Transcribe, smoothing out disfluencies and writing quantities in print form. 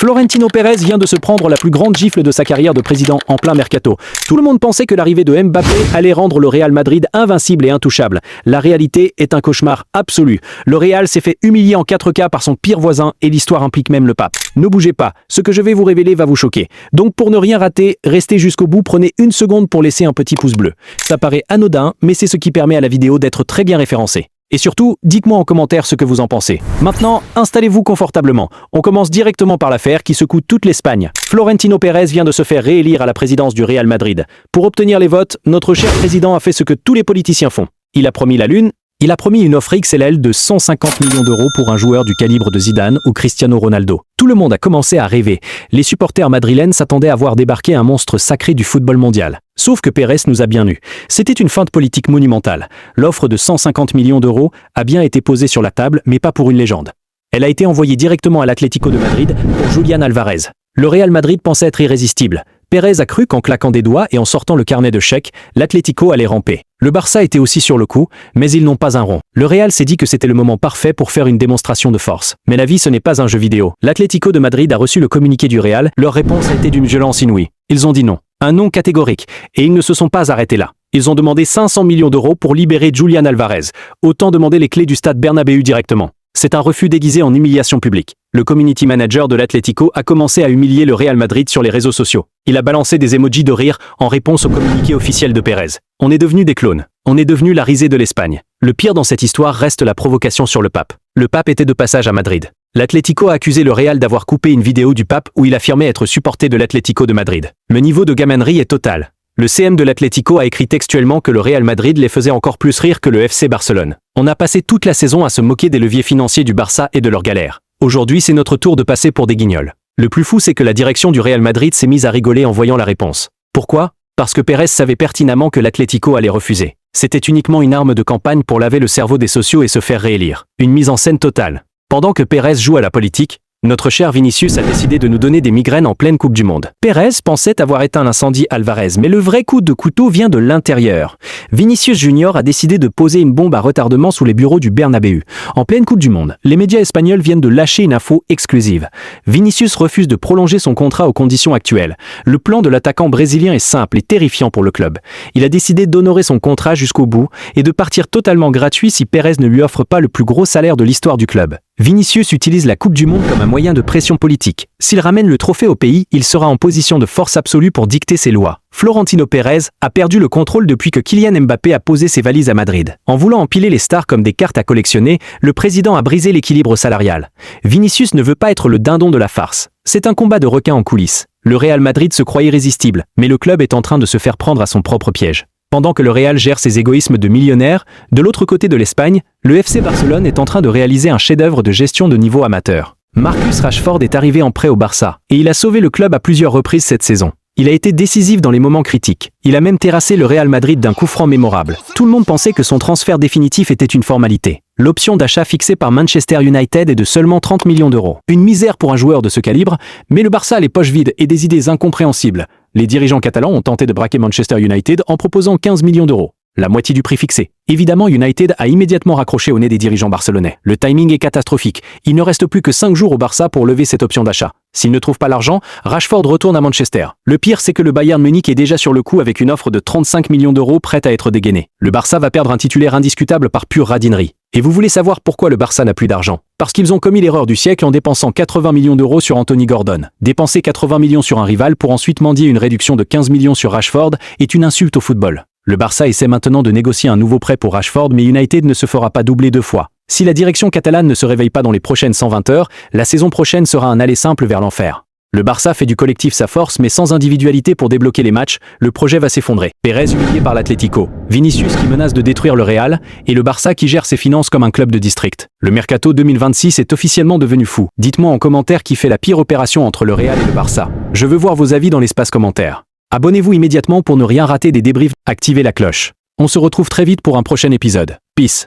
Florentino Pérez vient de se prendre la plus grande gifle de sa carrière de président en plein mercato. Tout le monde pensait que l'arrivée de Mbappé allait rendre le Real Madrid invincible et intouchable. La réalité est un cauchemar absolu. Le Real s'est fait humilier en 4K par son pire voisin et l'histoire implique même le pape. Ne bougez pas, ce que je vais vous révéler va vous choquer. Donc pour ne rien rater, restez jusqu'au bout, prenez une seconde pour laisser un petit pouce bleu. Ça paraît anodin, mais c'est ce qui permet à la vidéo d'être très bien référencée. Et surtout, dites-moi en commentaire ce que vous en pensez. Maintenant, installez-vous confortablement. On commence directement par l'affaire qui secoue toute l'Espagne. Florentino Pérez vient de se faire réélire à la présidence du Real Madrid. Pour obtenir les votes, notre cher président a fait ce que tous les politiciens font. Il a promis la lune. Il a promis une offre XLL de 150 millions d'euros pour un joueur du calibre de Zidane ou Cristiano Ronaldo. Tout le monde a commencé à rêver. Les supporters madrilènes s'attendaient à voir débarquer un monstre sacré du football mondial. Sauf que Pérez nous a bien eu. C'était une feinte politique monumentale. L'offre de 150 millions d'euros a bien été posée sur la table, mais pas pour une légende. Elle a été envoyée directement à l'Atlético de Madrid pour Julián Alvarez. Le Real Madrid pensait être irrésistible. Pérez a cru qu'en claquant des doigts et en sortant le carnet de chèques, l'Atlético allait ramper. Le Barça était aussi sur le coup, mais ils n'ont pas un rond. Le Real s'est dit que c'était le moment parfait pour faire une démonstration de force. Mais la vie, ce n'est pas un jeu vidéo. L'Atlético de Madrid a reçu le communiqué du Real, leur réponse a été d'une violence inouïe. Ils ont dit non. Un non catégorique. Et ils ne se sont pas arrêtés là. Ils ont demandé 500 millions d'euros pour libérer Julián Alvarez. Autant demander les clés du stade Bernabéu directement. C'est un refus déguisé en humiliation publique. Le community manager de l'Atlético a commencé à humilier le Real Madrid sur les réseaux sociaux. Il a balancé des emojis de rire en réponse au communiqué officiel de Pérez. On est devenus des clones. On est devenus la risée de l'Espagne. Le pire dans cette histoire reste la provocation sur le pape. Le pape était de passage à Madrid. L'Atlético a accusé le Real d'avoir coupé une vidéo du pape où il affirmait être supporté de l'Atlético de Madrid. Le niveau de gamanerie est total. Le CM de l'Atlético a écrit textuellement que le Real Madrid les faisait encore plus rire que le FC Barcelone. On a passé toute la saison à se moquer des leviers financiers du Barça et de leurs galères. Aujourd'hui, c'est notre tour de passer pour des guignols. Le plus fou, c'est que la direction du Real Madrid s'est mise à rigoler en voyant la réponse. Pourquoi ? Parce que Pérez savait pertinemment que l'Atlético allait refuser. C'était uniquement une arme de campagne pour laver le cerveau des sociaux et se faire réélire. Une mise en scène totale. Pendant que Pérez joue à la politique, notre cher Vinicius a décidé de nous donner des migraines en pleine Coupe du Monde. Pérez pensait avoir éteint l'incendie Alvarez, mais le vrai coup de couteau vient de l'intérieur. Vinicius Junior a décidé de poser une bombe à retardement sous les bureaux du Bernabéu. En pleine Coupe du Monde, les médias espagnols viennent de lâcher une info exclusive. Vinicius refuse de prolonger son contrat aux conditions actuelles. Le plan de l'attaquant brésilien est simple et terrifiant pour le club. Il a décidé d'honorer son contrat jusqu'au bout et de partir totalement gratuit si Pérez ne lui offre pas le plus gros salaire de l'histoire du club. Vinicius utilise la Coupe du Monde comme un moyen de pression politique. S'il ramène le trophée au pays, il sera en position de force absolue pour dicter ses lois. Florentino Pérez a perdu le contrôle depuis que Kylian Mbappé a posé ses valises à Madrid. En voulant empiler les stars comme des cartes à collectionner, le président a brisé l'équilibre salarial. Vinicius ne veut pas être le dindon de la farce. C'est un combat de requins en coulisses. Le Real Madrid se croit irrésistible, mais le club est en train de se faire prendre à son propre piège. Pendant que le Real gère ses égoïsmes de millionnaire, de l'autre côté de l'Espagne, le FC Barcelone est en train de réaliser un chef-d'œuvre de gestion de niveau amateur. Marcus Rashford est arrivé en prêt au Barça, et il a sauvé le club à plusieurs reprises cette saison. Il a été décisif dans les moments critiques. Il a même terrassé le Real Madrid d'un coup franc mémorable. Tout le monde pensait que son transfert définitif était une formalité. L'option d'achat fixée par Manchester United est de seulement 30 millions d'euros. Une misère pour un joueur de ce calibre, mais le Barça a les poches vides et des idées incompréhensibles. Les dirigeants catalans ont tenté de braquer Manchester United en proposant 15 millions d'euros. La moitié du prix fixé. Évidemment, United a immédiatement raccroché au nez des dirigeants barcelonais. Le timing est catastrophique. Il ne reste plus que 5 jours au Barça pour lever cette option d'achat. S'il ne trouve pas l'argent, Rashford retourne à Manchester. Le pire, c'est que le Bayern Munich est déjà sur le coup avec une offre de 35 millions d'euros prête à être dégainée. Le Barça va perdre un titulaire indiscutable par pure radinerie. Et vous voulez savoir pourquoi le Barça n'a plus d'argent ? Parce qu'ils ont commis l'erreur du siècle en dépensant 80 millions d'euros sur Anthony Gordon. Dépenser 80 millions sur un rival pour ensuite mendier une réduction de 15 millions sur Rashford est une insulte au football. Le Barça essaie maintenant de négocier un nouveau prêt pour Rashford, mais United ne se fera pas doubler 2 fois. Si la direction catalane ne se réveille pas dans les prochaines 120 heures, la saison prochaine sera un aller simple vers l'enfer. Le Barça fait du collectif sa force, mais sans individualité pour débloquer les matchs, le projet va s'effondrer. Pérez humilié par l'Atlético, Vinicius qui menace de détruire le Real, et le Barça qui gère ses finances comme un club de district. Le mercato 2026 est officiellement devenu fou. Dites-moi en commentaire qui fait la pire opération entre le Real et le Barça. Je veux voir vos avis dans l'espace commentaire. Abonnez-vous immédiatement pour ne rien rater des débriefs, activez la cloche. On se retrouve très vite pour un prochain épisode. Peace.